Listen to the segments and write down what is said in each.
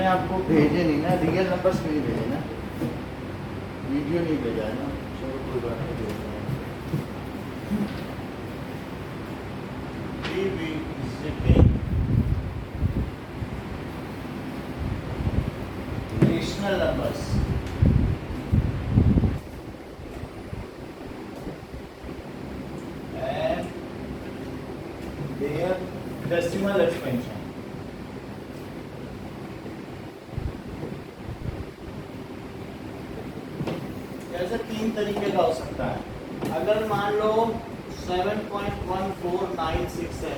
मैंने आपको भेजे नहीं ना, रियल नंबर्स नहीं भेजे ना, वीडियो नहीं भेजा है ना। चलो कोई बात नहीं, भेज रहा हूँ। Rational numbers and their decimal expansion. ऐसे तीन तरीके का हो सकता है। अगर मान लो 7.1496 है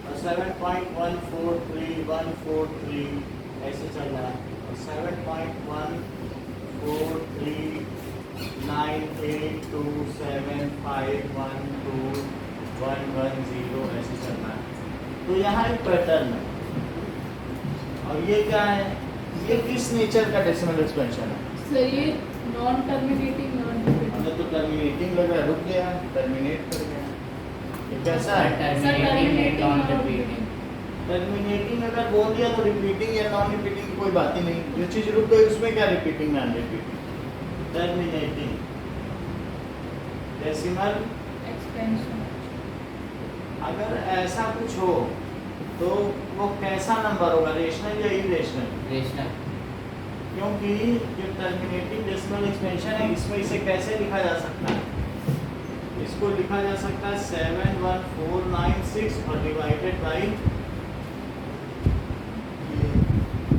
और 7.143143 ऐसे चल रहा है और 7.14398275121110 ऐसे चल रहा है। तो यहाँ एक पैटर्न है। और ये क्या है, ये किस नेचर का डेसिमल एक्सपेंशन है? सर ये नॉन टर्मिनेटिंग नॉन रिपीटिंग। हमें तो टर्मिनेटिंग लग रहा है, रुक गया, टर्मिनेट कर गया। ये कैसा है? Terminating non repeating. टर्मिनेटिंग अगर बोल दिया तो रिपीटिंग या नॉन रिपीटिंग की कोई बात ही नहीं। जो चीज रुक गई उसमें क्या repeating non repeating? Terminating decimal expansion. अगर ऐसा कुछ हो तो वो कैसा नंबर होगा, रेशनल या इरेशनल? रेशनल। क्योंकि जो टर्मिनेटिंग डेसिमल एक्सपेंशन है इसमें इसे कैसे लिखा जा सकता है? इसको लिखा जा सकता है 71496 और डिवाइडेड बाई,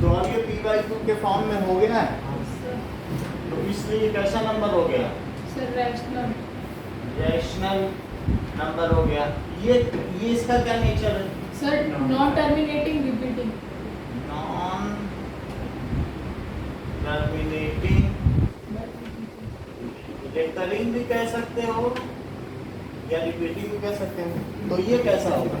तो अब ये p/2 के फॉर्म में हो गया है, तो इसलिए कैसा नंबर हो गया? Sir rational. रैशनल नंबर हो गया। ये इसका क्या नेचर है? Sir non terminating repeating. Non terminating recurring भी कह सकते हो या रिपीटिंग भी कह सकते हो। तो ये कैसा होगा?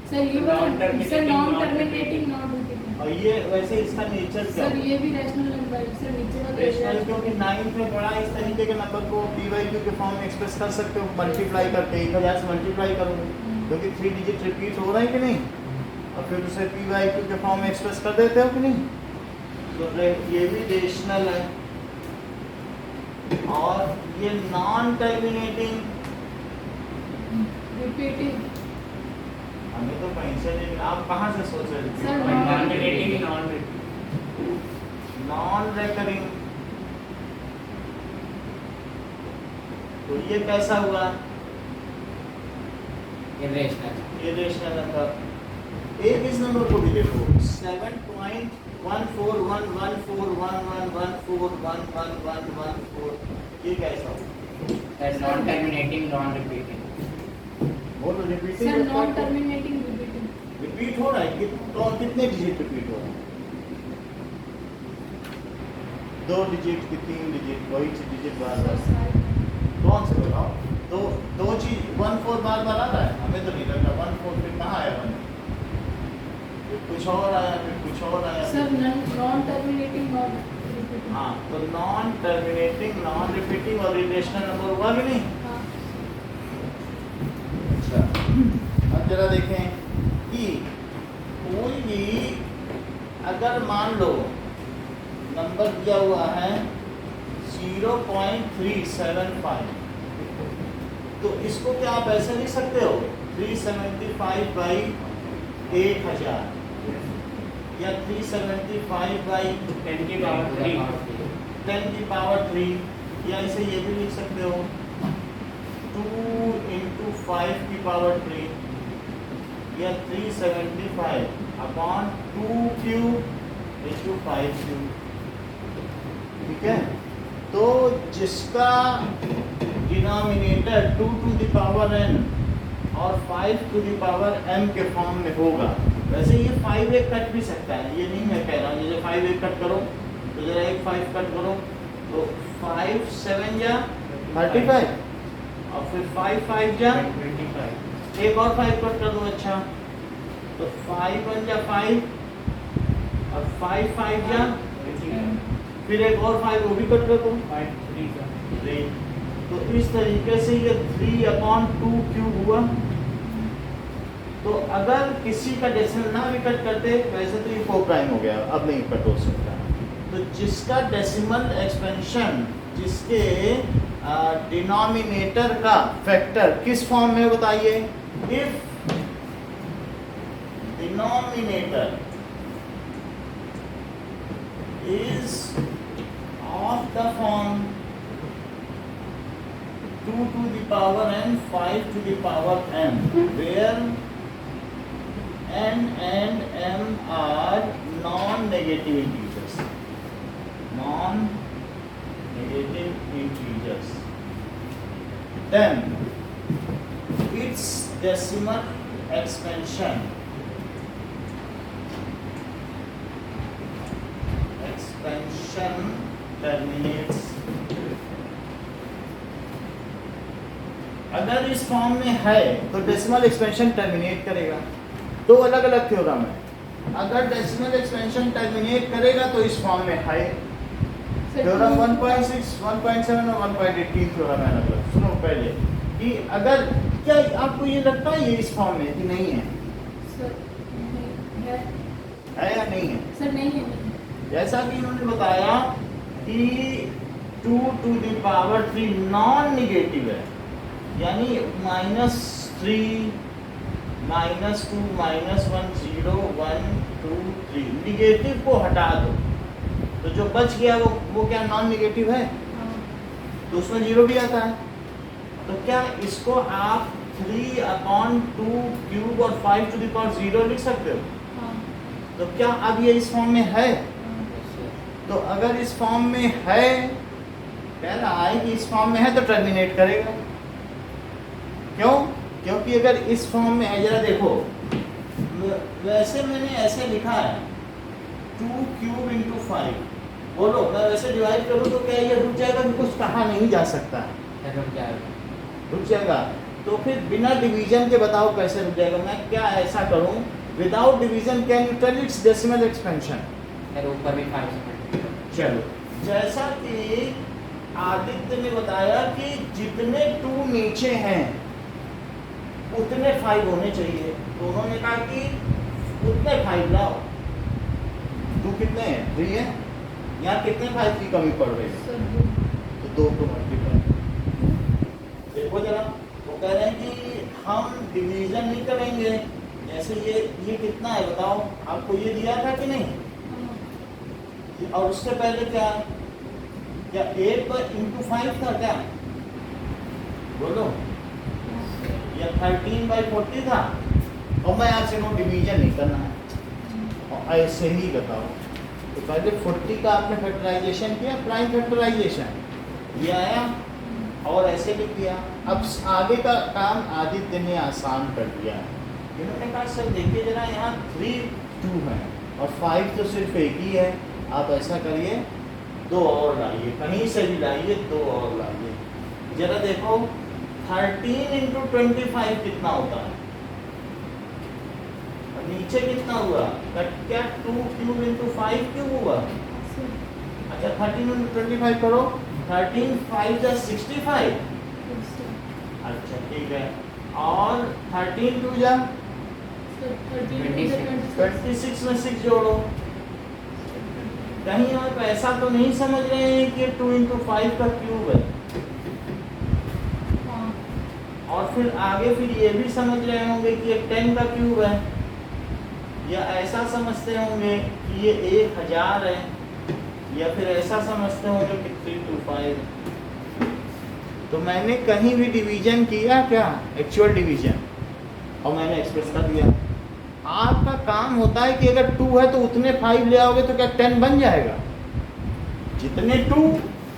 सर ये नॉन टर्मिनेटिंग नॉन रिपीटिंग। और ये वैसे इसका नेचर क्या सर है? ये भी रैशनल नंबर है सर, नीचे वाला रेशनल, क्योंकि 9 में बड़ा इस तरीके के नंबर को p/q के फॉर्म में एक्सप्रेस कर सकते हो, मल्टीप्लाई करके 1000 से मल्टीप्लाई करोगे क्योंकि 3 डिजिट रिपीट हो रहा है कि नहीं, और फिर उसे p/q के फॉर्म में एक्सप्रेस कर देते हो कि नहीं। तो ये भी रेशनल है। और ये नॉन टर्मिनेटिंग रिपीटिंग। हमें तो कहीं से नहीं, आप कहाँ से सोच रहे थे? Sir non recurring. तो ये कैसा हुआ? Irrational number. एक इस नंबर को भी देखो 7.141141111114 ये कैसा हुआ? Non terminating non repeating. बोलो repeating. Sir non terminating repeating. Repeat हो रहा है कितने डिजिट रिपीट हो रहा है? 2 डिजिट की 3 डिजिट, वही डिजिट बार बार कौन से बताओ? दो चीज 1-4 बार बार आ रहा है, हमें तो नहीं लग रहा 1-4 फिर कहाँ आया 1, फिर कुछ और आया, फिर कुछ और आया। Sir non terminating non repeating. हाँ, तो नॉन टर्मिनेटिंग नॉन रिपीटिंग और रिलेशनल नंबर हुआ कि नहीं? हाँ। अच्छा, अब जरा देखें कि कोई भी अगर मान लो नंबर दिया हुआ है 0.375, तो इसको क्या आप ऐसे लिख सकते हो 375/1000 या 375/10 की पावर 3 या इसे ये भी लिख सकते हो 2 × 5 की पावर 3 या 375/2³ × 5³ ठीक है। तो जिसका denominator 2 to the power n और 5 टू द पावर m के फॉर्म में होगा, वैसे ये 5 एक कट भी सकता है, ये नहीं मैं कह रहा हूँ जैसे 5 एक कट करो तो जरा एक 5 कट करो तो 5 7 या 35 और फिर 5 5 जा 25, एक और 5 कट कर दो। अच्छा, तो 5 1 जा 5 और 5 5 जा, फिर एक और 5 वो भी कट कर दो 3। तो इस तरीके से ये 3/2³ हुआ। तो अगर किसी का डेसिमल ना भी कट करते, वैसे तो ये 4 प्राइम हो गया, अब नहीं कट हो सकता। तो जिसका डेसिमल एक्सपेंशन, जिसके डिनोमिनेटर का फैक्टर किस फॉर्म में बताइए, if denominator is of the form 2 to the power n 5 to the power m, where n and m are non-negative integers, non-negative integers, then its decimal expansion terminates। अगर इस form में है तो decimal expansion terminate करेगा। दो अलग अलग theorem है। अगर डेसिमल एक्सपेंशन टर्मिनेट करेगा तो इस फॉर्म में है। थ्योरम 1.6, 1.7 और 1.18 थ्योरम है अलग। सुनो पहले कि अगर, क्या आपको ये लगता है ये इस फॉर्म में कि नहीं है? सर है या नहीं है? सर नहीं है। जैसा कि इन्होंने बताया कि 2 to the power 3 non negative है, यानी -3, -2, -1, 0, 1, 2, 3 निगेटिव को हटा दो तो जो बच गया वो क्या नॉन निगेटिव है? तो उसमें 0 भी आता है। तो क्या इसको आप 3/2 क्यूब और 5 to the power 0 लिख सकते हो? तो क्या अब ये इस फॉर्म में है? तो अगर इस फॉर्म में है, कह रहा है कि इस फॉर्म में है तो टर्मिनेट करेगा। क्यों? क्योंकि अगर इस फॉर्म में है, जरा देखो, वैसे मैंने ऐसे लिखा है 2 क्यूब इंटू 5। बोलो मैं वैसे डिवाइड करूँ तो क्या ये रुक जाएगा? कुछ कहा नहीं जा सकता है, रुक जाएगा। तो फिर बिना डिवीजन के बताओ कैसे रुक जाएगा? मैं क्या ऐसा करूँ, without division can you tell its decimal expansion? ऊपर भी 5 चलो, जैसा कि आदित्य ने बताया कि जितने 2 नीचे हैं उतने 5 होने चाहिए, तो उन्होंने कहा कि उतने 5 लाओ। 2 कितने हैं? 3 है। यहाँ कितने 5 की कमी पड़ रही है? तो 2 को मल्टीप्लाई। देखो जरा, वो कह रहे हैं कि हम डिवीजन नहीं करेंगे। जैसे ये कितना है बताओ? आपको ये दिया था कि नहीं? और उससे पहले क्या 8/5 था क्या? बोलो, या 13/40 था? और मैं आपसे कहूँ डिवीजन नहीं करना है और ऐसे ही बताओ। तो पहले 40 का आपने फैक्टराइजेशन किया, प्राइम फैक्टराइजेशन ये आया और ऐसे लिख दिया। अब आगे का काम आदित्य ने आसान कर दिया। इन्होंने कहा सर देखिए जरा, यहाँ 3 2 है और 5 तो सिर्फ एक ही है। आप ऐसा करिए, 2 और लाइए, कहीं से भी लाइए, 2 और लाइए। जरा देखो 13 इंटू 25 कितना होता है? और नीचे कितना हुआ? क्या 2 क्यूब इंटू 5 क्यूब हुआ? अच्छा 13 इंटू 25 करो, 13 5 जा 65। अच्छा ठीक है, और 13 2 जा 26 में 6 जोड़ो। कहीं आप ऐसा तो नहीं समझ रहे हैं कि 2 इंटू 5 का क्यूब है? और फिर आगे फिर ये भी समझ रहे होंगे कि ये 10 का क्यूब है, या ऐसा समझते होंगे कि ये 1000 है, या फिर ऐसा समझते होंगे कि 3 to 5। तो मैंने कहीं भी डिवीजन किया क्या? एक्चुअल डिवीजन, और मैंने एक्सप्रेस कर दिया। आपका काम होता है कि अगर 2 है तो उतने 5 ले आओगे तो क्या 10 बन जाएगा? जितने 2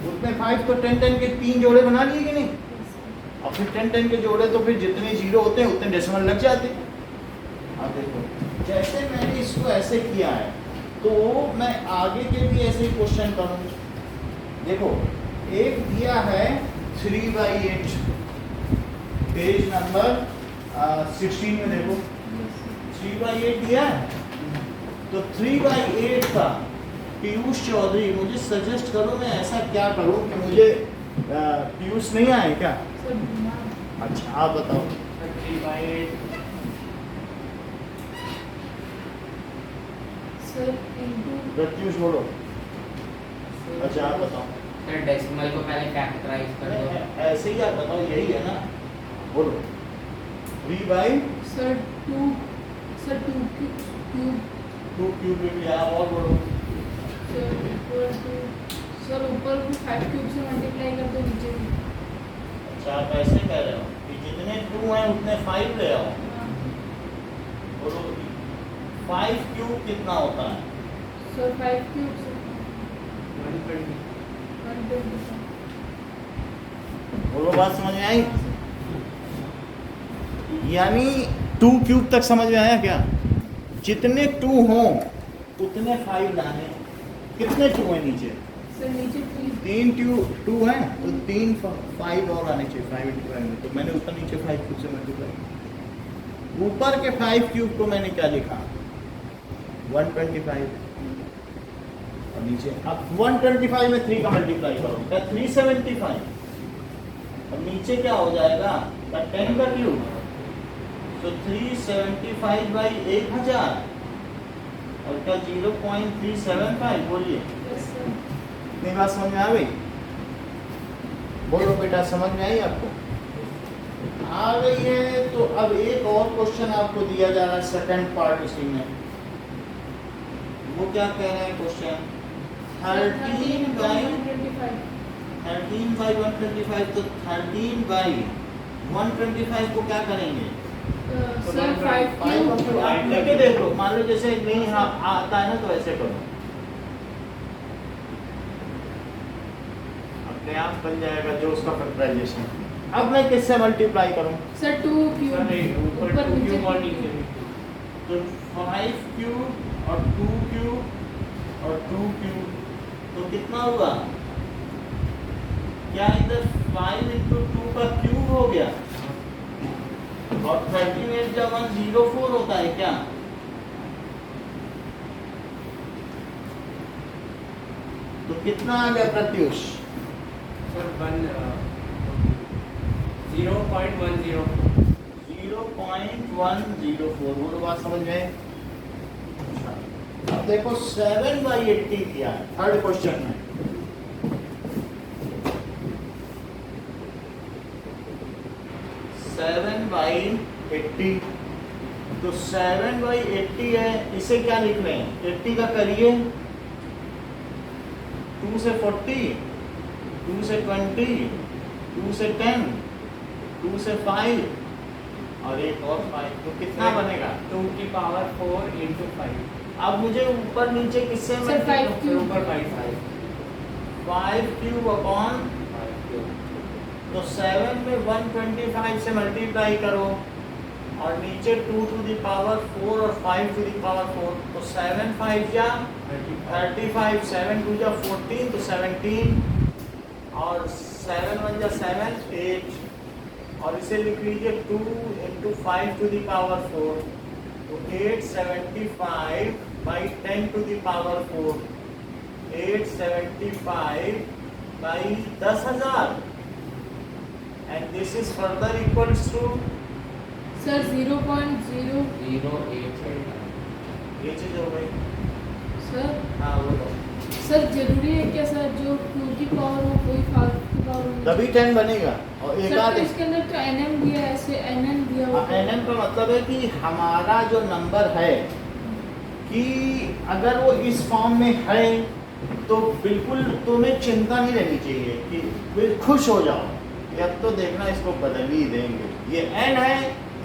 उतने 5, तो 10 के 3 जोड़े बना लिए कि नहीं? और फिर 10 के जोड़े तो फिर जितने 0 होते हैं उतने डेसिमल लग जाते हैं। अब देखो, जैसे मैंने इसको ऐसे किया है तो मैं आगे के भी ऐसे ही क्वेश्चन करूँ। देखो एक दिया है 3/8, पेज नंबर 16 में देखो 3/8 दिया है। तो 3/8 का पीयूष चौधरी, मुझे सजेस्ट करो मैं ऐसा क्या करूं कि मुझे पीयूष नहीं आए क्या? अच्छा आप बताओ। 3/8 सर इनटू प्रत्युष बोलो। अच्छा आप बताओ। सर डेसिमल को पहले फैक्टराइज कर दो। ऐसे ही आप बताओ, यही है ना, बोलो। 3 बाई सर 2 क्यूब 2 क्यूब लिया, और बोलो। सर इक्वल टू सर ऊपर को 5 क्यूब से मल्टीप्लाई कर दो, नीचे भी। अच्छा आप ऐसे कह रहे हो कि जितने 2 हैं उतने 5 ले आओ। हाँ। बोलो 5 क्यूब कितना होता है? सर 5 क्यूब से 125। बोलो, बात समझ में आई? यानी 2 क्यूब तक समझ में आया क्या? जितने 2 हों उतने 5 लाने। कितने 2 हैं नीचे? सर नीचे 3 2 हैं तो 3 5 और आने चाहिए। 5 × 5 में तो मैंने ऊपर नीचे 5 क्यूब से मल्टीप्लाई। ऊपर के 5 क्यूब को मैंने क्या लिखा? 125। और नीचे अब 125 में 3 का मल्टीप्लाई करो क्या? 375। और नीचे क्या हो जाएगा? 10 का क्यूब, तो 375 बाई 1000 और क्या 0.375। बोलिए, इतनी बात समझ में आ गई? बोलो बेटा, समझ में आई आपको? आ गई है। तो अब एक और क्वेश्चन आपको दिया जा रहा है, सेकंड पार्ट इसी में। वो क्या कह रहे हैं क्वेश्चन? 13 बाई 125। तो 13 बाई 125 को क्या करेंगे? सर 5 क्यूब आप करके देख लो। मान लो जैसे नहीं आता है ना, तो ऐसे करो, अपने आप बन जाएगा जो उसका फैक्टराइजेशन। अब मैं किससे मल्टीप्लाई करूं? सर 2 क्यूब ऊपर नीचे। तो 5 क्यूब और 2 क्यूब और 2 क्यूब, तो कितना हुआ? क्या इधर 5 × 2 का क्यूब हो गया? और 38 जब 104 होता है क्या? तो कितना आ गया प्रत्युष? 0.104। बोलो, बात समझ में? अब देखो 7/80 किया है थर्ड क्वेश्चन में। 7/80, तो 7/80 है, इसे क्या लिख रहे हैं? 80 का करिए, 2 से 40, 2 से 20, 2 से 10, 2 से 5 और एक और 5, तो कितना बनेगा? 2 की पावर 4 × 5। अब मुझे ऊपर नीचे किससे सर 5 क्यूब ऊपर 5 5 क्यूब अपॉन, तो 7 में 125 से मल्टीप्लाई करो और नीचे 2 टू द पावर 4 और 5 टू द पावर 4, तो 7 5 जा 35, 7 2 जा 14, तो 17 और 7 1 जा 7 8, और इसे लिख लीजिए 2 × 5 टू द पावर 4, तो 875 by 10 to the power 4, 875 by 10,000, and this is further equals to sir 0.0 ये चीज हो गई। सर हाँ बोलो। सर जरूरी है क्या सर जो क्यू की पावर हो कोई फालतू की पावर हो? तभी 10 बनेगा। और एक सर आध तो इसके अंदर तो एनएम दिया है, ऐसे एनएन दिया हुआ है। एनएम का मतलब है कि हमारा जो नंबर है कि अगर वो इस फॉर्म में है तो बिल्कुल तुम्हें चिंता नहीं रहनी चाहिए कि बिल्कुल खुश हो जाओ, या तो देखना इसको बदल ही देंगे। ये एन है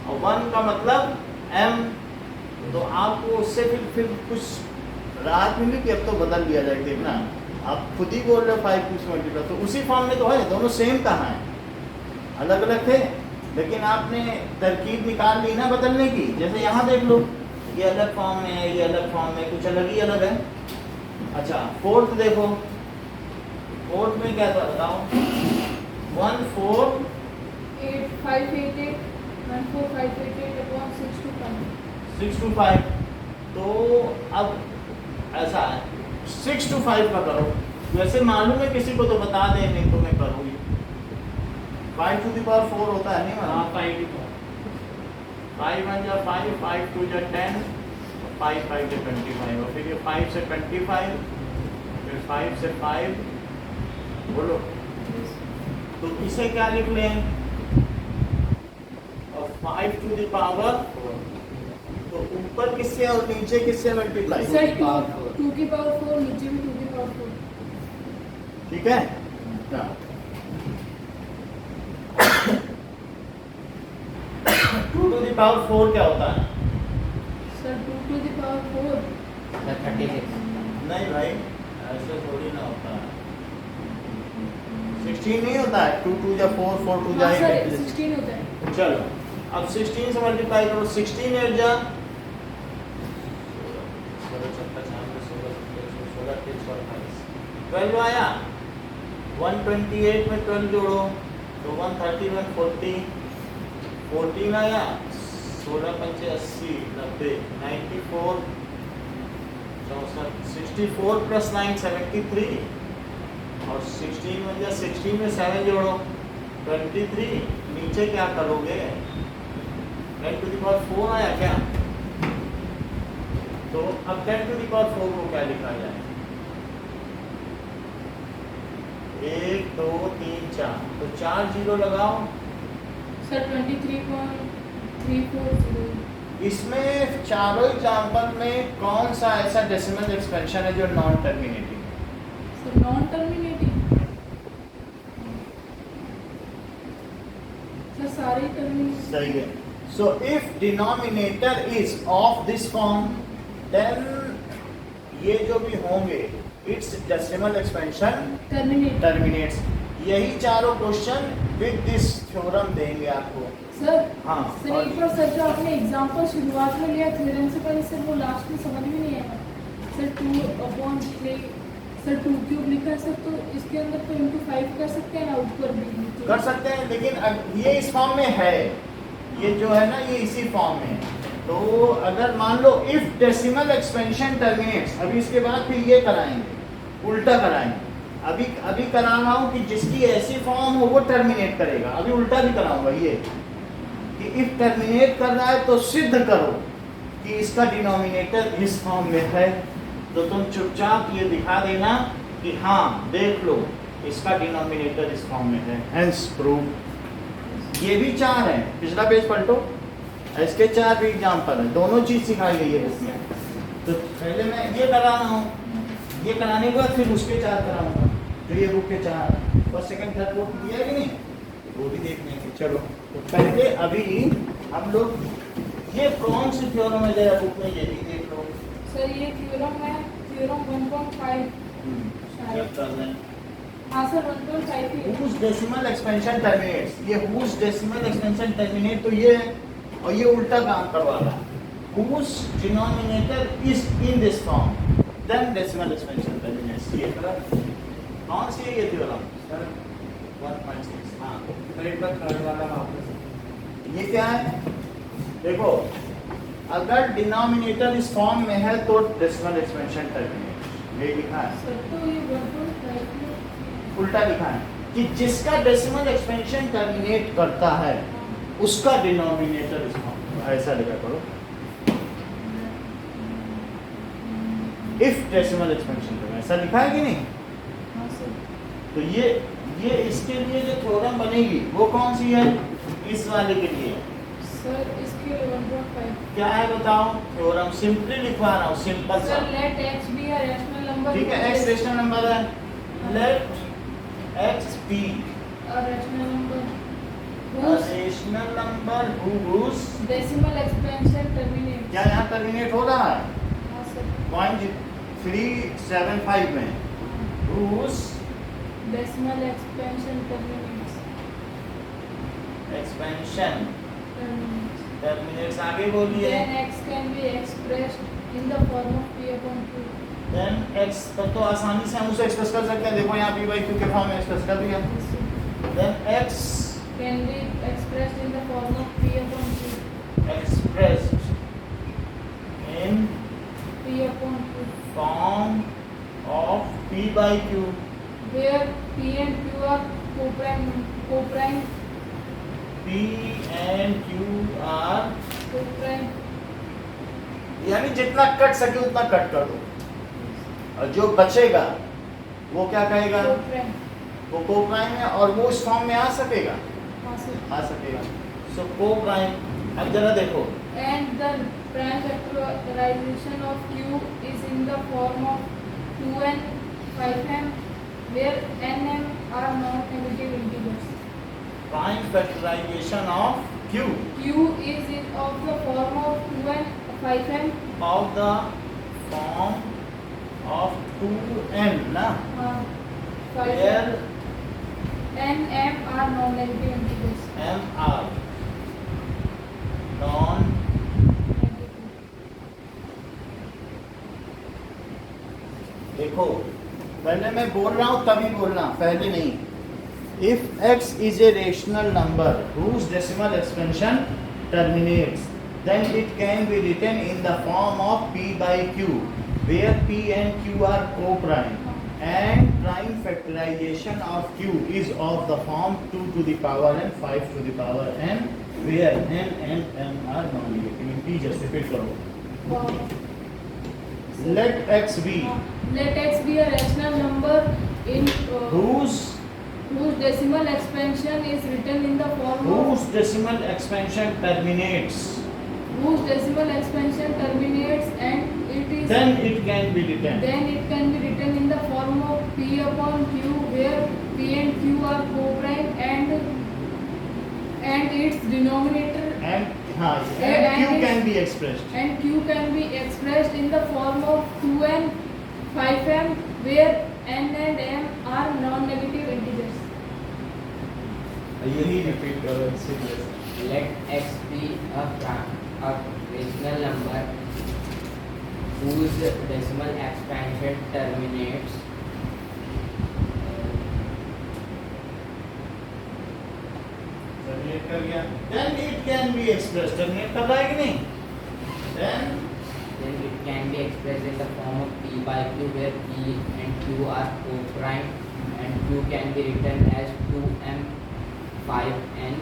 और 1 का मतलब एम, तो आपको उससे फिर कुछ राहत मिली कि अब तो बदल दिया जाए। देखना आप खुद ही बोल रहे हो 5 क्यूब मल्टीप्लाई, तो उसी फॉर्म में तो है, दोनों सेम कहाँ है, अलग अलग थे, लेकिन आपने तरकीब निकाल ली ना बदलने की। जैसे यहाँ देख लो, ये अलग फॉर्म में है, ये अलग फॉर्म में, कुछ अलग ही अलग है। अच्छा फोर्थ देखो, फोर्थ में क्या था बताओ? 625। तो अब ऐसा है 625 का करो, वैसे मालूम है किसी को तो बता दे, नहीं तो मैं करूँगी। 5 टू द पावर 4 होता है नहीं मालूम? 5 1 जा 5, 5 2 जा 10, 5 5 से 25 और फिर ये 5 से 25, फिर 5 से 5, बोलो। तो इसे क्या लिख लें? और 5 टू द पावर, तो ऊपर किससे और नीचे किससे मल्टीप्लाई? सर 2 की पावर 4, नीचे भी 2 की पावर 4। ठीक है ना? 2 टू द पावर 4 क्या होता है? Sir 2 to the power 4। 36। नहीं भाई, ऐसे थोड़ी ना होता है। 16 नहीं होता है? 2 2 जा 4, 4 2 जा हाँ सर 8। 16 होता है। चलो अब 16 से मल्टीप्लाई करो। 16 8 जा 12 आया। 128 में 12 जोड़ो तो 130 140, 14 आया। 16 पंचे 80, 90, 94, 64, 64 प्लस 9 73, और 16 में या 16 में 7 जोड़ो 23। नीचे क्या करोगे? 10 टू द पावर 4 आया क्या? तो अब 10 टू द पावर 4 को क्या लिखा जाए? 1 2 3 4, तो 4 जीरो लगाओ। सर 23.340। इसमें चारों एग्जाम्पल में कौन सा ऐसा डेसिमल एक्सपेंशन है जो नॉन टर्मिनेटिंग है? Sir non terminating. सर सारे टर्मिनेटिंग। सही है। So if denominator is of this form, then ये जो भी होंगे इट्स डेसिमल एक्सपेंशन टर्मिनेट्स। यही चारों क्वेश्चन विद दिस थ्योरम देंगे आपको। सर हाँ, सर और एक बार सर जो आपने एग्जांपल शुरुआत में लिया थ्योरम से पहले, सर वो लास्ट में समझ में नहीं आया। सर 2/3, सर 2 क्यूब लिखा है सर, तो इसके अंदर तो इंटू 5 कर सकते हैं ना, ऊपर भी कर सकते हैं, लेकिन ये इस फॉर्म में है, ये जो है ना ये इसी फॉर्म में है। तो अगर मान लो इफ डेसिमल एक्सपेंशन टर्मिनेट्स, अभी इसके बाद फिर ये कराएंगे, उल्टा कराएंगे। अभी करा रहा हूँ कि जिसकी ऐसी फॉर्म हो वो टर्मिनेट करेगा, अभी उल्टा भी कराऊंगा ये कि इफ टर्मिनेट कर रहा है तो सिद्ध करो कि इसका डिनोमिनेटर इस फॉर्म में है। तो तुम चुपचाप ये दिखा देना कि हाँ देख लो इसका डिनोमिनेटर इस फॉर्म में है, हेंस प्रूव। ये भी 4 है, पिछला पेज पलटो, इसके 4 भी एग्जाम्पल है, दोनों चीज सिखाई गई है इसमें। तो पहले मैं ये करा रहा हूँ, ये कराने के बाद फिर उसके 4 कराऊंगा। तो ये बुक के 4 फर्स्ट सेकंड थर्ड फोर्थ दिया है कि नहीं, वो भी देख लेंगे। चलो तो पहले अभी हम लोग ये कौन सी थ्योरम है जरा बुक में ये भी देख लो। सर ये थ्योरम है, थ्योरम 1.5 चेक कर लें। हाँ सर 1.5 ही है। whose decimal expansion terminates, ये whose decimal expansion terminate तो ये है, और ये उल्टा काम करवा रहा है। whose denominator is in this form, then decimal expansion terminates। ये कौन सी है ये थ्योरम? सर 1.6। हाँ एक बार थर्ड वाला वापस। ये क्या है? देखो अगर डिनोमिनेटर इस फॉर्म में है तो डेसिमल एक्सपेंशन टर्मिनेट, ये लिखा है। सर तो ये 1.5 है। उल्टा लिखा है कि जिसका डेसिमल एक्सपेंशन टर्मिनेट करता है उसका डिनोमिनेटर इस फॉर्म में, ऐसा लिखा करो। इफ डेसिमल एक्सपेंशन टर्मिनेट, ऐसा लिखा है कि नहीं? हाँ सर। तो ये इसके लिए जो थ्योरम बनेगी वो कौन सी है? इस वाले के लिए। सर इसके लिए 1.5। क्या है बताओ? थ्योरम सिंपली लिखवा रहा हूँ, सिंपल सा। Sir let x be a rational number. ठीक है, x रेशनल नंबर है, let x be a rational number rational number whose decimal expansion terminate. क्या यहाँ टर्मिनेट हो रहा है? हाँ सर 0.375 में whose decimal expansion terminates. Expansion terminates आगे बोलिए। Then x can be expressed in the form of p/q। Then x तो आसानी से हम उसे एक्सप्रेस कर सकते हैं, देखो यहाँ p/q के फॉर्म में एक्सप्रेस कर दिया। Then x Can be expressed in the form of p/q। expressed in p/q form of p/q, where p and q are co-prime p and q are यानी जितना कट सके उतना कट कर दो, और जो बचेगा वो क्या कहेगा, कोप्राइम। वो को प्राइम है, और वो इस फॉर्म में आ सकेगा, हाँ सर। आ सकेगा। सो को प्राइम, अब जरा देखो, And the prime factorization of Q is in the form of 2n 5m, where n m are non-negative integers. Prime factorization of Q Q is in of the form of 2n 5m. of the form of 2n ना, where 5m n m are non-negative integers. m are non देखो, पहले मैं बोल रहा हूँ तभी बोलना, पहले नहीं। If x is a rational number whose decimal expansion terminates, then it can be written in the form of p by q, where p and q are co-prime, and prime factorization of q is of the form 2 to the power n 5 to the power n, where n and m are non-negative integers. Repeat करो। Let x be Let x be a rational number in whose whose decimal expansion is written in the form of decimal expansion terminates, whose decimal expansion terminates, and it is then it can be written. then it can be written in the form of p upon q, where p and q are co-prime, and its denominator And हाँ, And and q it- can be expressed. and q can be expressed in the form of 2n 5m, where n and m are non-negative integers. यही repeat करो इससे जैसे। Let x be a rational number whose decimal expansion terminates terminate कर गया, then it can be expressed, terminate कर रहा है कि नहीं, then it can be expressed in the form of p by q, where p and q are co-prime, and q can be written as 2m 5n,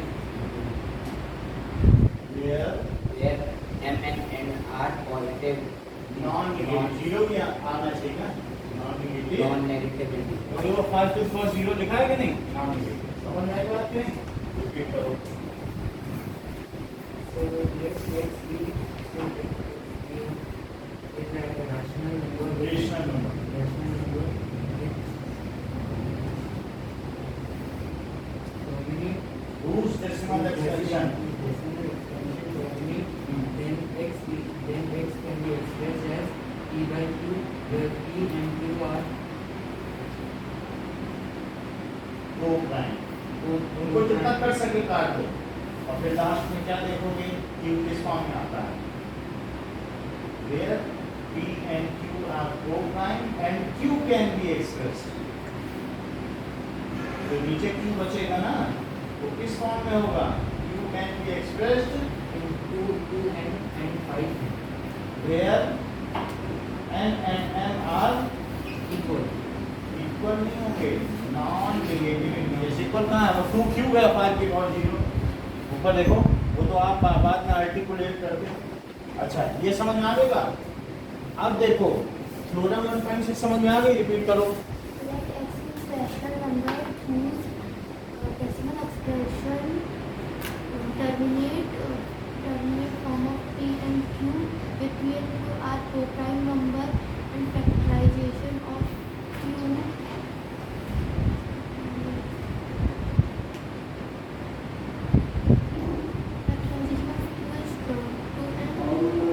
where where m and n are positive non negative zero भी आना चाहिए ना, non negative, non-negative integers. और वो 5 to 4 zero लिखा है कि नहीं, नॉन नेगेटिव। समझ में आई बात कि नहीं? रिपीट करो। So let's see is like a rational number. Rational number Rational number. whose decimal expansion Then x can be expressed as p by q, where p and q are को prime, उनको जितना कर सके काट दो, और फिर लास्ट में क्या देखोगे, q किस फॉर्म में आता है, where p and q are co-prime and q can be expressed। तो नीचे q बचेगा ना, वो किस फॉर्म में होगा, q can be expressed in 2 and 5 where n and m are equal. Equal नहीं होंगे, नॉन नेगेटिव इंटीजर्स। इक्वल कहाँ है, वो 2q है 5 की पावर 0, ऊपर देखो, वो तो आप बाद में आर्टिकुलेट करते हो। अच्छा, ये समझ में आ गएगा। अब देखो थ्योरम 1.6 समझ में आ गई, रिपीट करो। Let x be a rational number whose decimal expression terminate form of p and q, where p and q are co-prime number, and factorization of q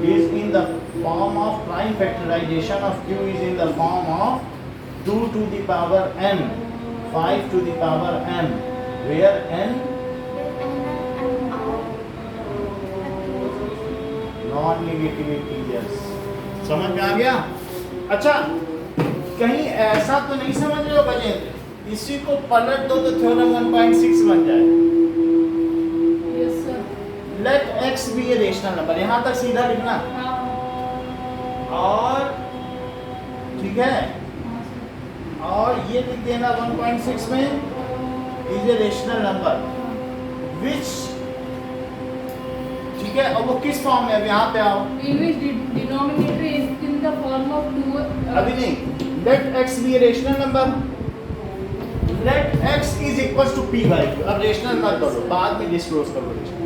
Is in the form of prime factorization of q is in the form of 2 to the power n, 5 to the power n, where n non negative integers. समझ में आ गया? अच्छा, कहीं ऐसा तो नहीं समझ रहे हो गजेंद्र, इसी को पलट दो तो थ्योरम 1.6 बन जाए। Yes sir. Let x be a rational number, यहां तक सीधा लिखना, हाँ और ठीक है, हाँ sir. और ये लिख देना 1.6 में is a rational number which, ठीक है, और वो किस फॉर्म में? अब यहाँ पे आओ, in which denominator is in the form of 2 अभी नहीं, let x be a rational number, let x is equal to p by q। अब रेशनल मत करो, बाद में डिस्क्लोज करो रेशनल।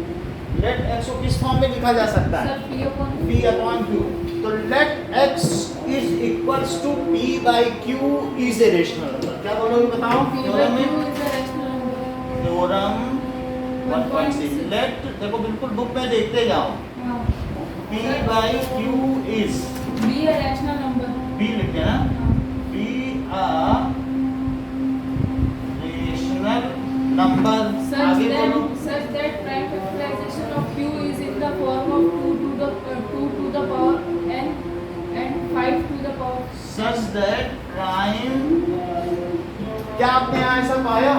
लेट x को किस फॉर्म में लिखा जा सकता है? Sir p upon p upon q। तो let x is equals to p by q is a rational number. क्या बोलोगे बताओ? p by थ्योरम q में is a rational number. Theorem 1.6, let देखो बिल्कुल बुक में देखते जाओ, हाँ p by q is b a rational number. p लिखे ना, हाँ p a रेशनल नंबर। आगे बोलो। such that prime factorization of q is in the form of 2 to the power n and 5 to the power. Such that prime, क्या आपने यहाँ ऐसा पाया?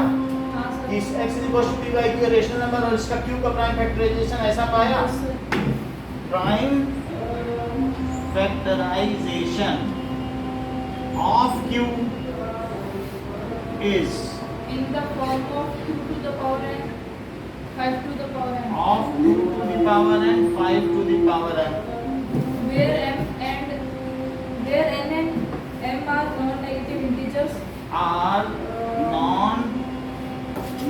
हाँ सर इस x is equal to p by q rational number और इसका q का प्राइम फैक्टराइजेशन ऐसा पाया? Prime factorization of q is in the form of 2 to the power n 5 to the power n, of 2 to the power n 5 to the power n, where n and m are non-negative integers. are non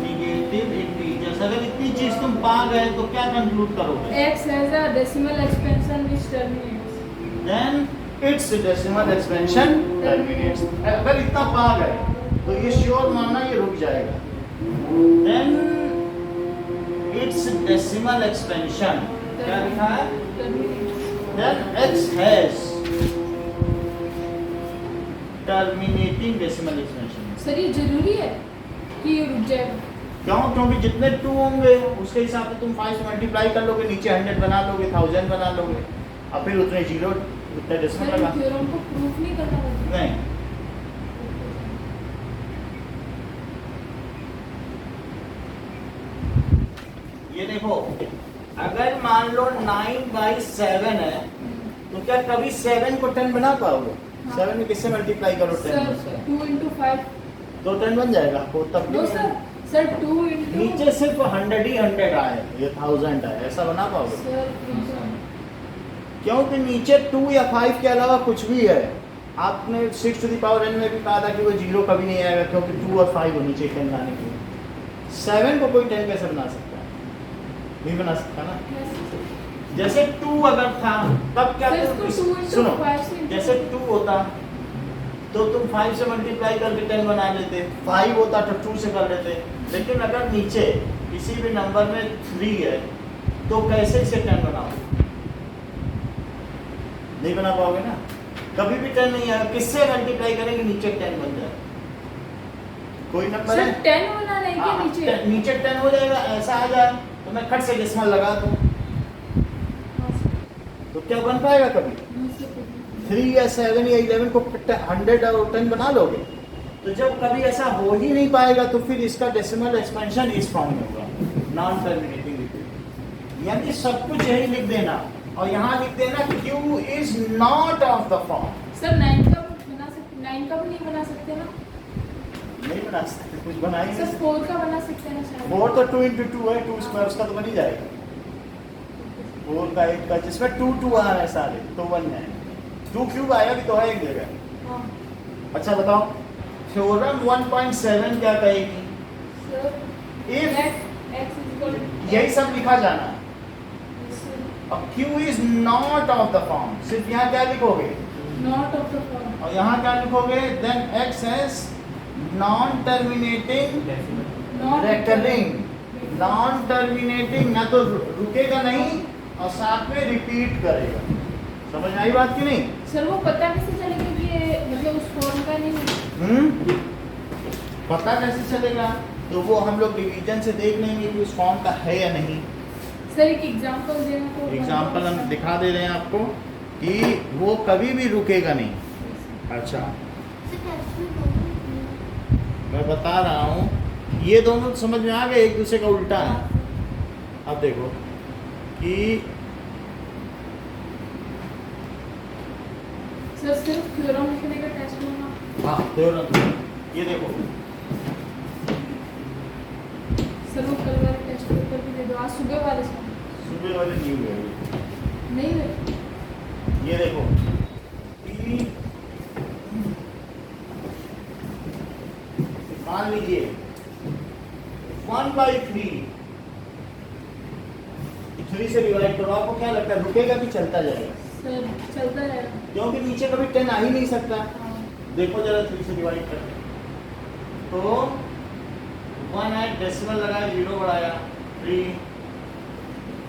negative integers। अगर इतनी चीज तुम पा गए तो क्या conclude करोगे? X has a decimal expansion which terminates. Then its decimal expansion terminates। अगर इतना पा गए तो ये श्योर मानना ये रुक जाएगा। Then its decimal expansion क्या लिखा है? Terminates. Then x has terminating decimal expansion। Sir ये जरूरी है कि ये रुक जाएगा? क्यों? क्योंकि जितने 2 होंगे उसके हिसाब से तुम 5 से मल्टीप्लाई कर लोगे, नीचे 100 बना लोगे, 1000 बना लोगे, और फिर उतने जीरो उतने डेसिमल सर लगा। थ्योरम को प्रूफ नहीं करना पड़ता। नहीं, ये देखो, अगर मान लो 9/7 है तो क्या कभी 7 को 10 बना पाओगे? हाँ। 7 में किससे मल्टीप्लाई करो? 10 सर 2 into 5 तो 10 बन जाएगा वो तब नो भी सर 2 into नीचे सिर्फ 100 ही 100 आए, ये 1000 आए, ऐसा बना पाओगे? सर क्योंकि नीचे 2 या 5 के अलावा कुछ भी है। आपने 6 to the power n में भी कहा था कि वो जीरो कभी नहीं आएगा क्योंकि 2 और 5 होनी चाहिए 10 लाने के लिए। 7 को कोई 10 कैसे बना सकता है? नहीं बना सकता ना। जैसे 2 अगर था तब क्या सर इसको 2 into सुनो, 5 से जैसे 2 होता तो तुम 5 से मल्टीप्लाई करके 10 बना लेते, 5 होता तो 2 से कर लेते। लेकिन अगर नीचे किसी भी नंबर में 3 है तो कैसे इसे 10 बनाओगे? नहीं बना पाओगे ना, कभी भी 10 नहीं आएगा। किससे मल्टीप्लाई करेंगे? नीचे 10 बन जाए। कोई नंबर सर है 10 बना नहीं हाँ, क्या नीचे? नीचे 10 हो जाएगा, ऐसा आ जाए तो मैं खट से डेसिमल लगा दूं हाँ, सर। तो क्या बन पाएगा कभी? नो, सर, 3 या 7 या 11 को 100 और 10 बना लोगे? तो जब कभी ऐसा हो ही नहीं पाएगा तो फिर इसका डेसिमल एक्सपेंशन इस फॉर्म में होगा, नॉन टर्मिनेटिंग रिपीट। यानी सब कुछ यही लिख देना और यहाँ लिख देना Q is not of the form। Sir 9 का भी बना सकते, 9 का भी नहीं बना सकते ना? नहीं बना सकते, कुछ बना ही सर नहीं। 4 का बना सकते हैं ना शायद? 4 तो 2 into 2 है, 2 स्क्वायर उसका तो बन ही जाएगा। 4 का 1 का जिसमें 2 2 आ रहा है सारे तो बन जाएगा। 2 क्यूब आया भी तो है एक जगह। हाँ अच्छा बताओ, थ्योरम 1.7 क्या कहेगी? Sir If let x is equal to यही सब लिखा जाना है। सर अब Q is not of the form, सिर्फ यहाँ क्या लिखोगे not of the form और यहाँ क्या लिखोगे? Then X has non-terminating not recurring, non-terminating ना तो रुकेगा नहीं और साथ में रिपीट करेगा। समझ आई बात की नहीं? सर वो पता कैसे चलेगा कि ये मतलब उस फॉर्म का नहीं? पता कैसे चलेगा? तो वो हम लोग डिवीजन से देख लेंगे कि उस फॉर्म का है या नहीं। सर एक एग्जांपल देना तो एग्जाम्पल हम दिखा दे रहे हैं आपको कि वो कभी भी रुकेगा नहीं। अच्छा सर टेस्ट में दोनों मैं बता रहा हूँ, ये दोनों समझ में आ गए, एक दूसरे का उल्टा है। अब देखो कि सर सिर्फ थ्योरम लिखने का टेस्ट होगा। हाँ थ्योरम, ये देखो सर वो कल वाले टेस्ट पेपर भी दे दो, आज सुबह वाले से। सुबह वाले न्यू है नहीं है। ये देखो P मान लीजिए 1/3 3 से डिवाइड करो, आपको क्या लगता है रुकेगा कि चलता जाएगा? सर चलता है। क्योंकि नीचे कभी 10 आ ही नहीं सकता। हाँ। देखो जरा 3 से डिवाइड करके, तो 1 है, डेसिमल लगाया, 0 बढ़ाया, 3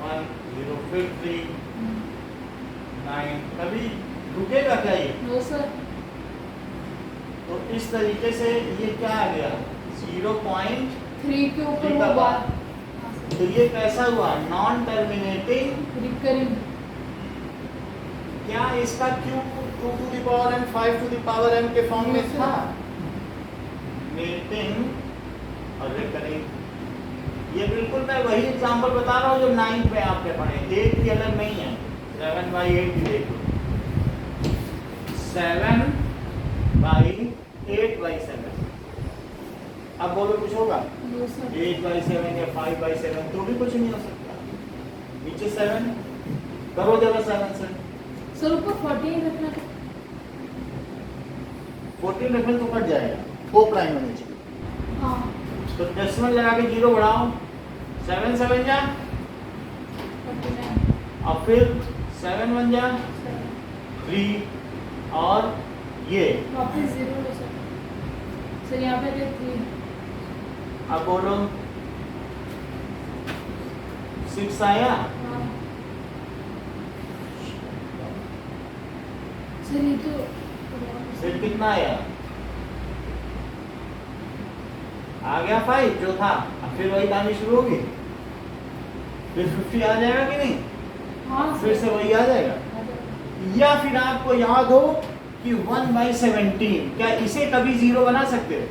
1 0 फिर 3 9, कभी रुकेगा क्या ये? No sir. तो इस तरीके से ये क्या आ गया 0.3 3 के ऊपर ठीक वो है। बार। तो ये कैसा हुआ नॉन टर्मिनेटिंग। रिकरिंग। क्या इसका Q 2 to the power n 5 to the power m के फॉर्म में था? मेटिंग और रिकरिंग। ये बिल्कुल मैं वही एग्जांपल बता रहा हूँ जो 9th में आपने पढ़े, 8 की अलग नहीं है। 7/8 की देखो, 7/8/7। अब बोलो कुछ होगा? No sir. 8/7 या 5/7 तो भी कुछ नहीं हो सकता। नीचे 7 करो जरा 7 से। सर ऊपर 14 रखना था। 14 रखें तो कट जाएगा, 4 प्राइम होनी चाहिए। हाँ। तो डेसिमल लगा के 0 बढ़ाओ, 7 7 जा, 49 और फिर 7 1 जा 3, और ये वापस 0 लो सर। सर यहाँ पे 3। अब बोलो 6 आया। हाँ। सर ये तो फिर कितना आया? आ गया 5 जो था। अब फिर वही कहानी शुरू होगी, फिर 50 आ जाएगा कि नहीं? हाँ फिर से वही आ जाएगा। या फिर आपको याद हो कि 1/17, क्या इसे कभी 0 बना सकते हो?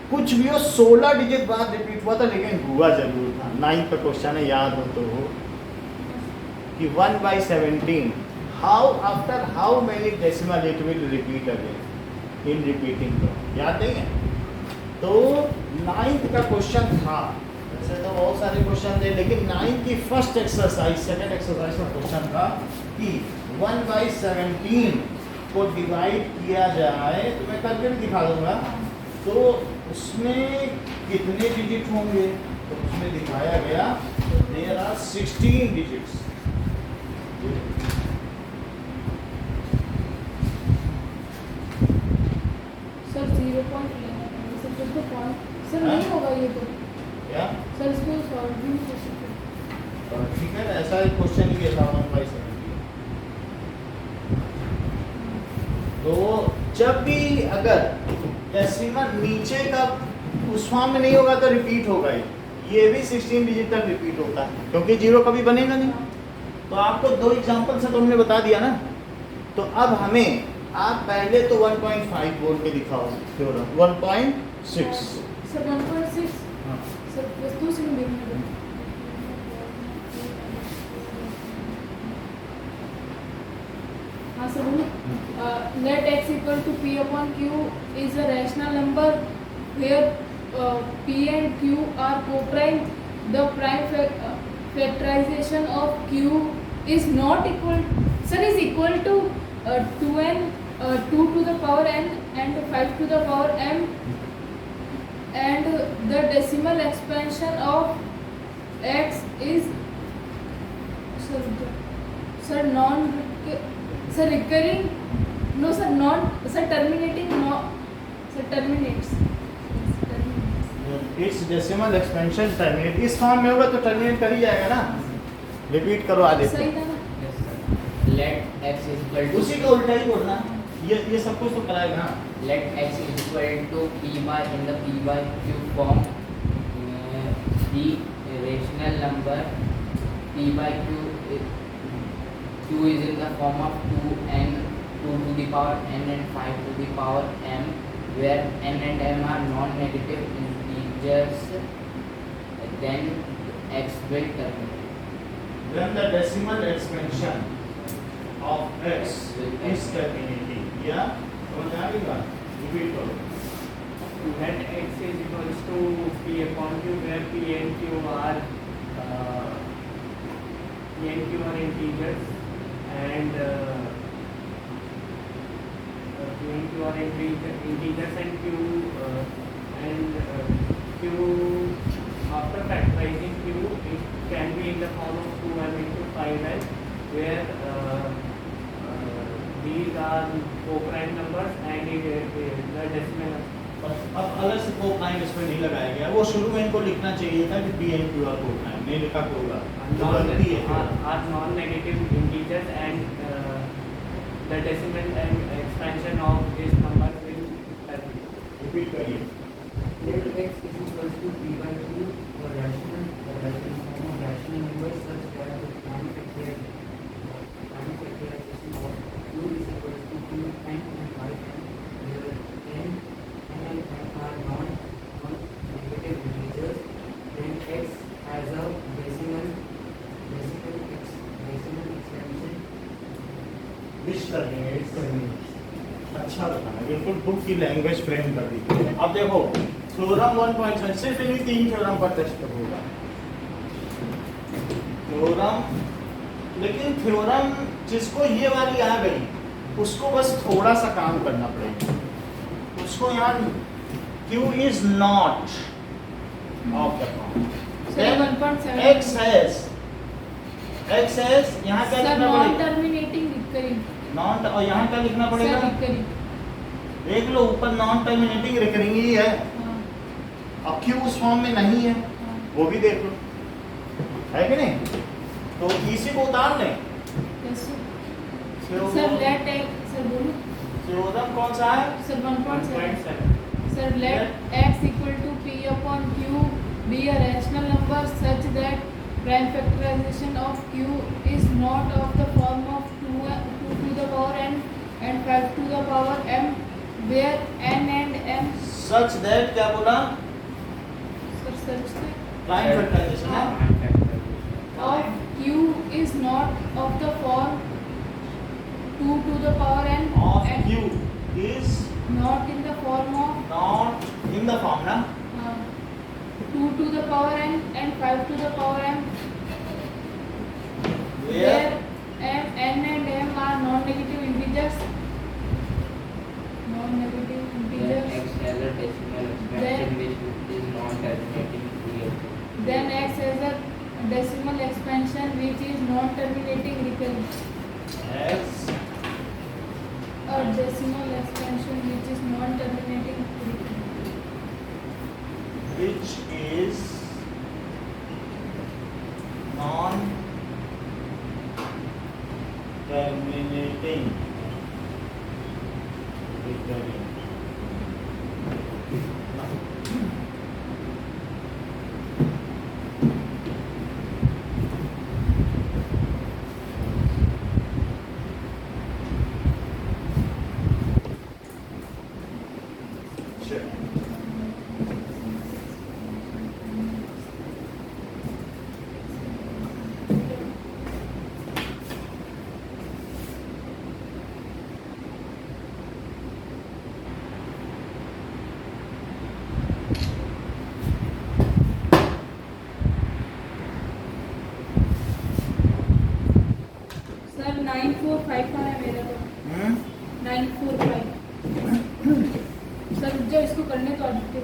कुछ भी हो, 16 डिजिट बाद रिपीट हुआ था, लेकिन हुआ जरूर था। 9th का क्वेश्चन है, याद हो तो हो कि 1/17 how after how many decimal it will repeat again in repeating term, याद नहीं है? तो 9th का क्वेश्चन था, वैसे तो बहुत सारे क्वेश्चन थे, लेकिन 9th की फर्स्ट एक्सरसाइज, सेकंड एक्सरसाइज का क्वेश्चन था कि 1/17 को डिवाइड किया जाए, तो मैं करके भी दिखा दूंगा, तो उसमें कितने डिजिट होंगे? तो उसमें दिखाया गया there are 16 digits. Sir 0 point लेना पड़ेगा सर, फिर तो पॉइंट सर हाँ? नहीं होगा ये तो। क्या सर इसको सॉल्व भी नहीं कर सकते। ठीक है, ऐसा एक क्वेश्चन ही था 1/17। तो जब भी अगर डेसिमल नीचे का उस फॉर्म में नहीं होगा तो रिपीट होगा ये भी 16 डिजिट तक रिपीट होता है, क्योंकि 0 कभी बनेगा नहीं। तो आपको 2 एग्जांपल से तुमने बता दिया ना। तो अब हमें आप पहले तो 1.5 बोल के दिखाओ थ्योरम। 1.6 सर 1.6 हाँ। सर बस 2 सेकंड देखने दो। हाँ सर बोलो। Let x equal to p upon q is a rational number where p and q are co-prime. The prime factorization of q is not equal, sir, is equal to 2 to the power n and 5 to the power m, and the decimal expansion of x is recurring, no sir, non sir terminating, no sir terminates. It's decimal expansion terminate इस form में होगा तो terminate कर ही जाएगा ना। Repeat करो आगे से। सही था ना? Let x is equal to उसी का उल्टा ही बोलना। ये सब कुछ तो कराएगा ना। let x is equal to p by in the p by q form. The rational number p by q is in the form of 2n, 2 to the power n and 5 to the power m, where n and m are non-negative integers. Then x will terminate. Then the decimal expansion of x is terminating. Yeah? समझ आ गई बात? Repeat करो। Let x is equals to p upon q, where p and q are P and Q are integers and P and Q are integers and Q after factorizing Q it can be in the form of 2m into 5n where these are co-prime numbers and the decimal. अब अलग से को prime इसमें नहीं लगाया गया, वो शुरू में इनको लिखना चाहिए था कि पी एन क्यू आर को प्राइम नहीं लिखा होगा, तो गलती है। are non-negative integers and the decimal and expansion of this number will repeat करिए। let x is equal to p by 2 for rational form of rational numbers such that the prime factorization of q is equal to 2n and 5n where n and m are non-negative integers, then x has a decimal expansion wish कर देंगे, अच्छा बताना, बिल्कुल book की language frame कर दी। अब देखो theorem 1.7 सिर्फ इन्हीं 3 थ्योरम पर टेस्ट होगा थ्योरम, लेकिन थ्योरम जिसको ये वाली आ गई उसको बस थोड़ा सा काम करना पड़ेगा, उसको यहाँ Q is not of the form, then 1.7 X has यहाँ क्या सर लिखना नॉन पड़ेगा, टर्मिनेटिंग रिकरिंग नॉन, और यहाँ क्या लिखना पड़ेगा, सर रिकरिंग। देख लो ऊपर नॉन टर्मिनेटिंग रिकरिंग ही है, हाँ अब Q उस फॉर्म में नहीं है, हाँ वो भी देख लो, है कि नहीं, तो इसी को उतार लें। कैसे सर लेट एक्स सर बोलो थ्योरम कौन सा है, sir 1.7 1.7 sir let x equal to p upon q be a rational number such that prime factorization of q is not of the form of 2 to the power n and 5 to the power m where n and m such that क्या बोला, sir such that prime factorization है, of q is not of the form 2 to the power n of and Q is not in the form of not in the form ना, 2 to the power n and 5 to the power m where where n and m are non-negative integers. Non-negative Then integers. x has a decimal expansion which is non-terminating here. Then x has a decimal expansion which is non-terminating recurring. X A decimal expansion which is non-terminating recurring. which is non terminating recurring, sure. Sir 945 आ रहा है मेरा तो 945 sir जो इसको करने तो Aditya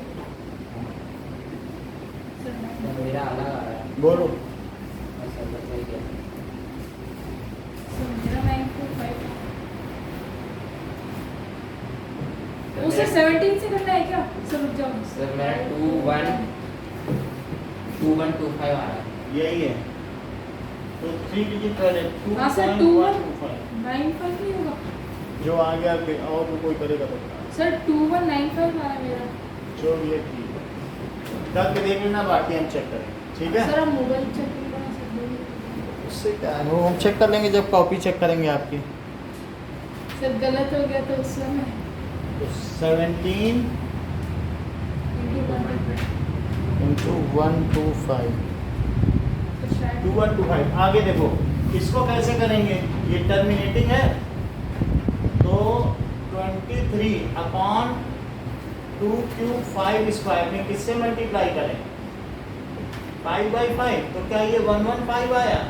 sir तो मेरा अलग आ रहा है बोलो और सब सही है। सर मेरा 945 वो सर 17 से करना है क्या सर रुक जाओ सर मेरा 2125 आ रहा है। यही है, तो 3 डिजिट पहले हाँ सर 2125 2195 नहीं होगा जो आ गया और भी कोई करेगा तो सर 2195 आ रहा है मेरा जो भी है ठीक है, करके देख लेना, बाकी हम चेक करेंगे, ठीक है। सर आप मोबाइल चेक नहीं करना सर उससे क्या है, वो हम चेक कर लेंगे जब कॉपी चेक करेंगे आपकी। सर गलत हो गया तो उस समय तो 17 इंटू 125 तो शायद 2125। आगे देखो इसको कैसे करेंगे, ये टर्मिनेटिंग है तो 23 अपॉन 2 क्यूब 5 स्क्वायर में किससे मल्टीप्लाई करें, 5/5, तो क्या ये 115 आया,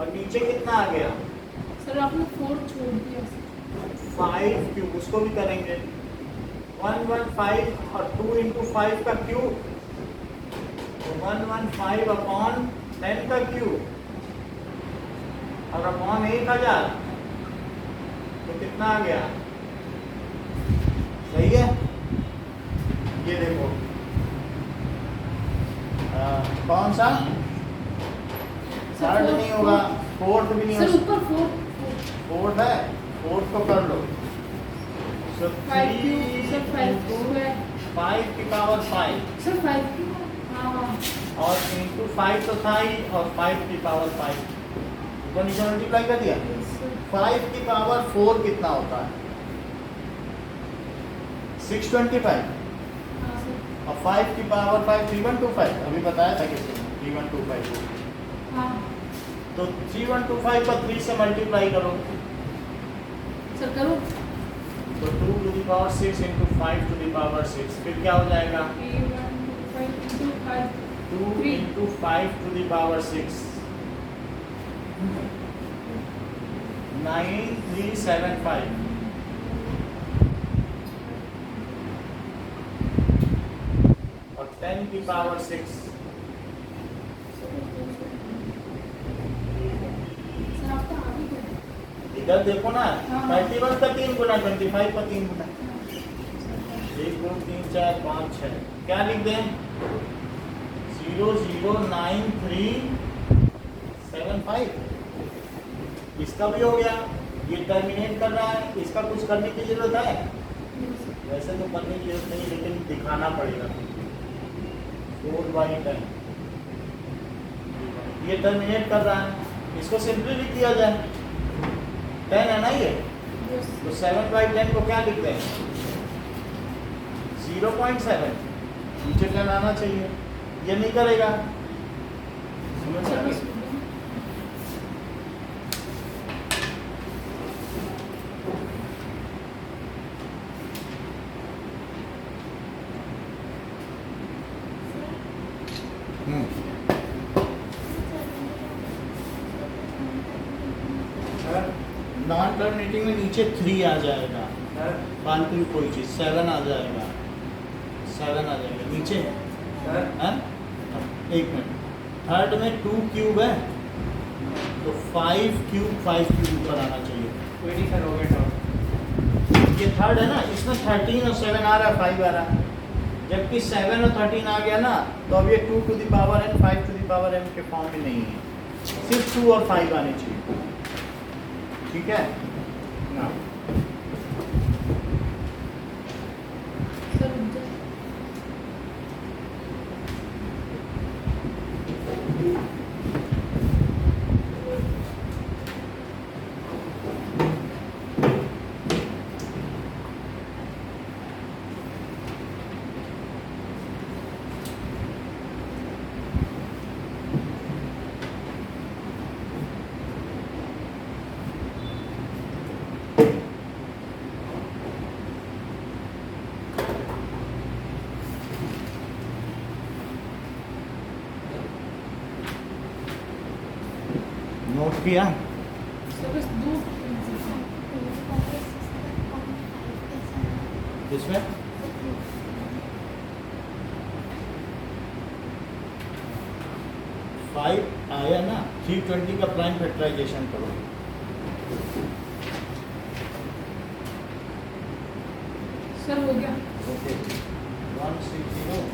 और नीचे कितना आ गया? सर आपने 4 छोड़ दिया सर। 5 क्यूब, उसको भी करेंगे 115 और 2 इंटू 5 का क्यूब, तो 115 अपॉन 10 का क्यूब और अपॉन 1000, तो कितना आ गया? सही है। ये देखो कौन सा थर्ड नहीं होगा, फोर्थ भी नहीं सर होगा, ऊपर 4 फोर्थ है, फोर्थ को कर लो। So 5 क्यूब सर 5 स्क्वायर 5 की पावर 5 सर 5 क्यूब हाँ और इंटू 5 तो था ही, और 5 की पावर 5 ऊपर नीचे मल्टीप्लाई कर दिया। सर 5 की पावर 4 कितना होता है? 625 हाँ सर और 5 की पावर 5 3125, अभी बताया था किसी ने 3125। हाँ तो 3125 पर 3 से मल्टीप्लाई करो, सर करो तो 2 to the power 6 into 5 to the power 6, फिर क्या हो जाएगा? 1 2 5 2 3 इंटू 5 टू द पावर 6, 9375 और 10 की पावर 6, सर आपका आगे क्या इधर देखो ना, हाँ। 31 का 3 गुना, 25 का 3 गुना, 1 2 3 4 5 6, क्या लिख दें? 009375। इसका भी हो गया, ये टर्मिनेट कर रहा है, इसका कुछ करने की जरूरत है? वैसे तो करने की जरूरत नहीं, लेकिन दिखाना पड़ेगा। 4/10 ये टर्मिनेट कर रहा है, इसको सिंपली लिख दिया जाए, 10 है ना ये, यस तो 7/10 को क्या लिखते हैं? 0.7, नीचे 10 आना चाहिए, ये नहीं करेगा, समझ सर गए? बस नॉन टर्मिनेटिंग में नीचे 3 आ जाएगा, फालतू की कोई चीज़, 7 आ जाएगा, 7 आ जाएगा नीचे, है? एक मिनट, थर्ड में 2 क्यूब है, तो 5 क्यूब ऊपर आना चाहिए। कोई नहीं सर, हो गया डाउट। ये थर्ड है ना, इसमें 13 और 7 आ रहा है, 5 आ रहा है, जबकि 7 और 13 आ गया ना, तो अब ये 2 to the power n 5 to the power m के फॉर्म में नहीं है, सिर्फ 2 और 5 आने चाहिए, ठीक है ना? सर रुक जाओ। नोट किया? सर बस 2 इसमें 5 आया ना, 320 का प्राइम फैक्टराइजेशन करो, सर हो गया। ओके 160,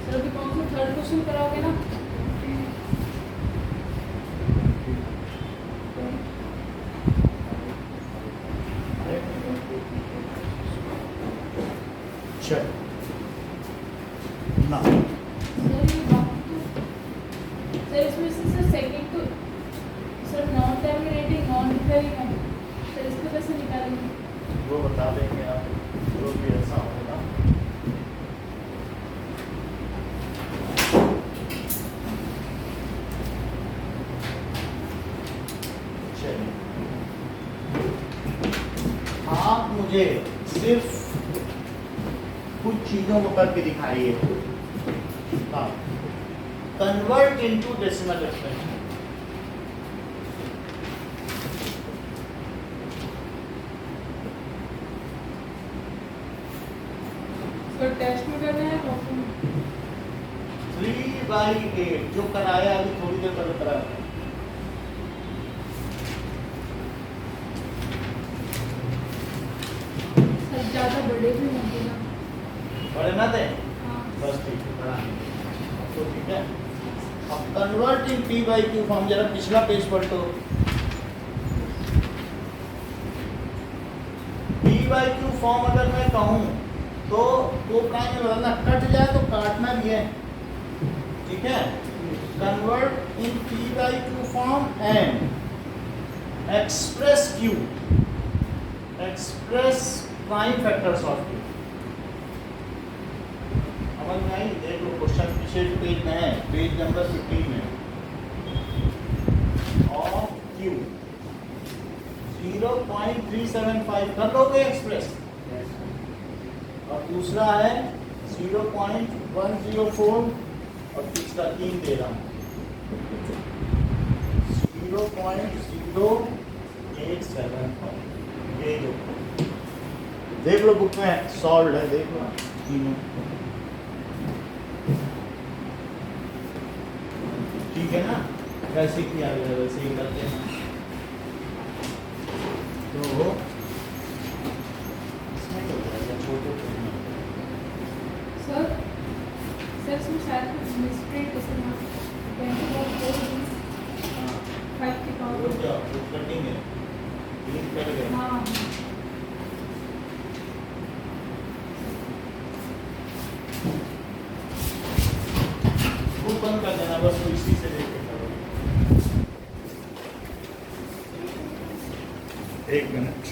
सर अभी कौन सा थर्ड क्वेश्चन कराओगे ना? चल ना, सर ये बात तो सर इसमें से सर सेकंड तो sir non terminating non recurring है, सर इसको कैसे निकालेंगे? वो बता देंगे आप, जो भी ऐसा होगा। चलिए, आप मुझे सिर्फ कुछ चीजों को करके दिखाइए। हाँ, convert into decimal expression. Test में करना है कॉपी में? 3/8 जो कराया अभी थोड़ी देर पहले कराया था। सर ज़्यादा बड़े भी मत देना। बड़े ना थे हाँ बस ठीक है बड़ा तो ठीक है। अब convert in P by Q form जरा पिछला पेज पलटो। P by Q फॉर्म अगर मैं कहूँ तो दो प्राइम में बदलना, कट जाए तो काटना भी है, ठीक है। Convert in P by Q form and express Q, express prime factors of Q। समझ में आई? देख लो क्वेश्चन पीछे पेज में है, पेज नंबर 15 में। ऑफ Q 0.375 कर दोगे एक्सप्रेस, और दूसरा है 0.104 और तीसरा 3 दे रहा हूँ 0.0875। ये लो, देख लो बुक में सॉल्व है, देख लो तीनों। ठीक है ना, वैसे किया गया वैसे ही करते हैं। तो इसमें क्या होगा, छोटे सर सर इसमें शायद कुछ मिस्टेक जैसे ना 5 की पावर। कटिंग है, लिंक कट गया। हाँ वो बंद कर देना बस, इसी से लेके करो। 1 मिनट।